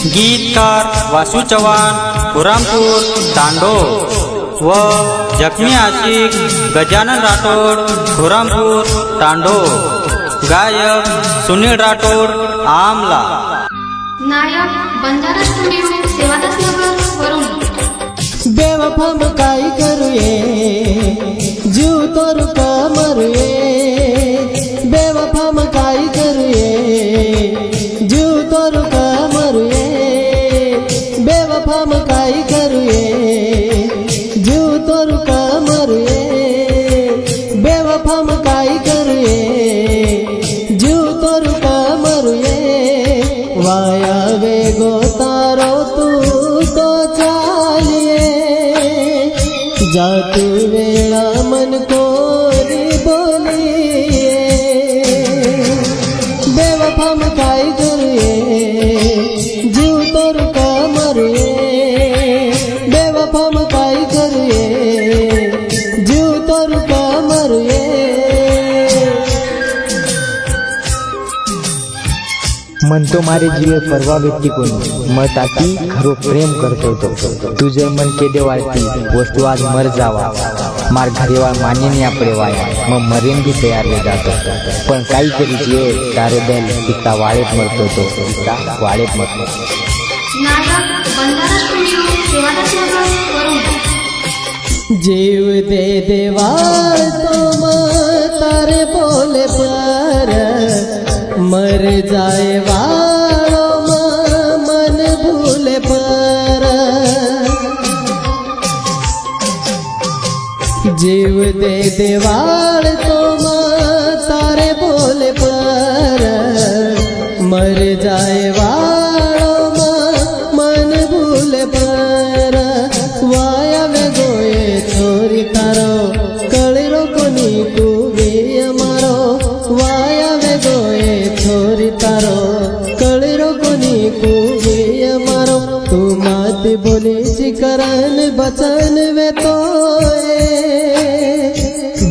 गीतकार वासु चव्हाण पुरामपूर तांडो व जखमी आशिक गजानन राठोड पुरामपूर तांडो। गायक सुनील राठोड आमला। नायक बंजारा स्टुडिओ सेवादास नगर वरून। बेवफा काय करूये जीव तोर का मरूये, बेवफा काय करूये जीव तोर का मरूये, बेवफा काय करूये जीव तोर का मरूये, बेवफा काय करूये जीव तोर का मरूये। वाया वेगो तारो तू तो चालिए, जातू वेला मन को बोलिए, बेवफा काय करूये जीव तोर का मरूये, बेवफा काय करूये जीव तोर का मरूये। मन तो मारे जीवे परवा व्यक्ती कोणी मग ताती खरो प्रेम करतो, तुझे मन के देवाळती वस्तू आज मर जावा, मार घरेवा माने नहीं आपड़े वाया, मग मरेन भी तैयार ले जातो, पण काही करीचे तारो दिल पिता वाळेत मरतो, तो पिता वाळेत मरतो। नायक बंजारा स्टुडिओ सेवादास नगर वरून। जीव दे देवा तुम तारे बोले पर, मर जाए वालो मन भूले पर, जीव दे देवाल तुम तारे बोले पर, मर जाए वालो मन भूले पर। वाया वे गोए छोरी तारो कलिरो कोनी कुवे अमारो, वाया वे गोए छोरी तारो कलिरो कोनी कुवे अमारो। तू मात बोले चिकरन बचन वे तो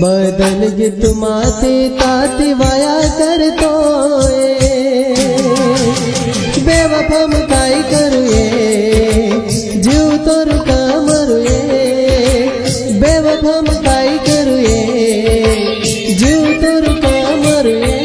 बदल गी तुमाती ताती वाया कर तो, बेवफा काय करूये जीव तोर का मरूये, बेवफा काय करूये जीव तोर का मरूये।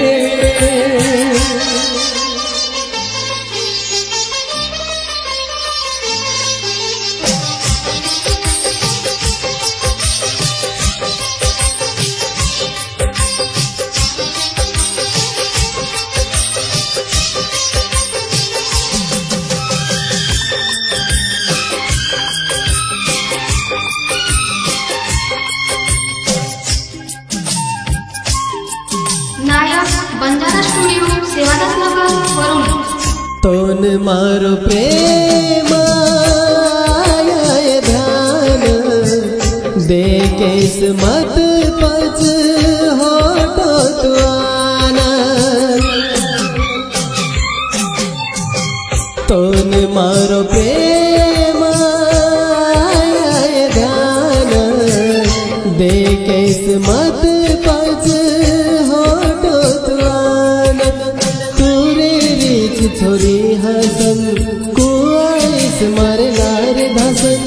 नायक बंजारा स्टुडिओ सेवादास नगर वरून। तोन मारो प्रेम आया ध्यान, देखे मत पच होटो तुआना। तोन मारो प्रेम आया ध्यान, देखे मत पच होटो तुआना। तुरे रीच छोरी हसन कुआइस मारे लार धसन,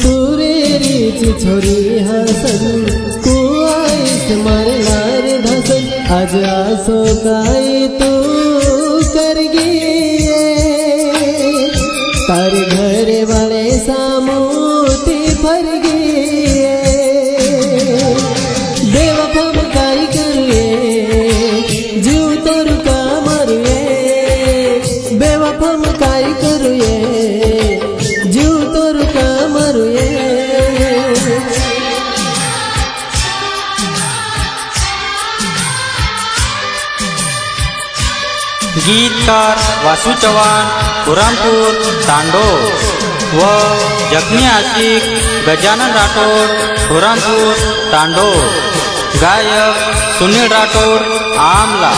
तुरे रीच छोरी हसन कुआइस मारे लार धसन। आज आसो काई तू कर गिए, तारे घरे वाले सामूती फर गिए, बेवफा काय करूये जीव तोर का मरूये, बेवफा काय करूये जीव तोर का मरूये। गीतकार वासु चव्हाण पुरामपूर तांडो व जखमी आशिक गजानन राठोड पुरामपूर तांडो। गायक सुनील राठोड आमला।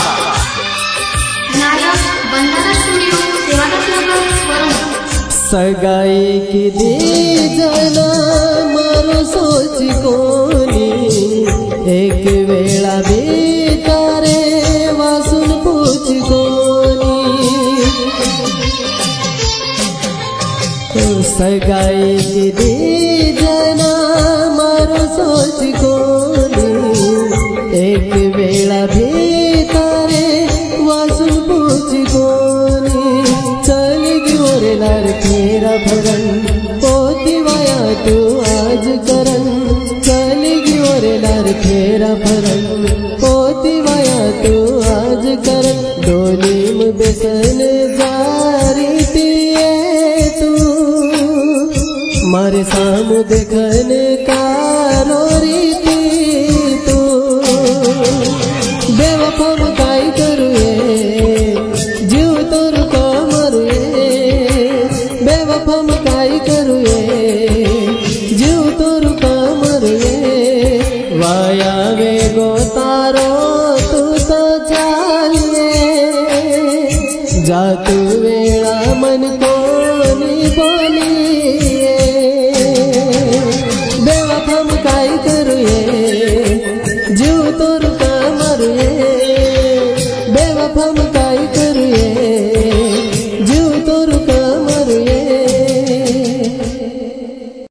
नायक बंजारा स्टुडिओ सेवादास नगर वरून। सगाई की दी जना मारो सोच कोनी, एक वेळा भी तारे वासुन पूछ कोनी। सगाई के दे जना मारो सोच कोनी एक वेला भी तारे वासु पूछ कोनी चल गयो रे लार फेरा भरन पोती वाया तू आज करन चल गयो रे लार फेरा भरन पोती वाया तू आज करन डोली में बेसन जारी पिए तू मारे सामू देखने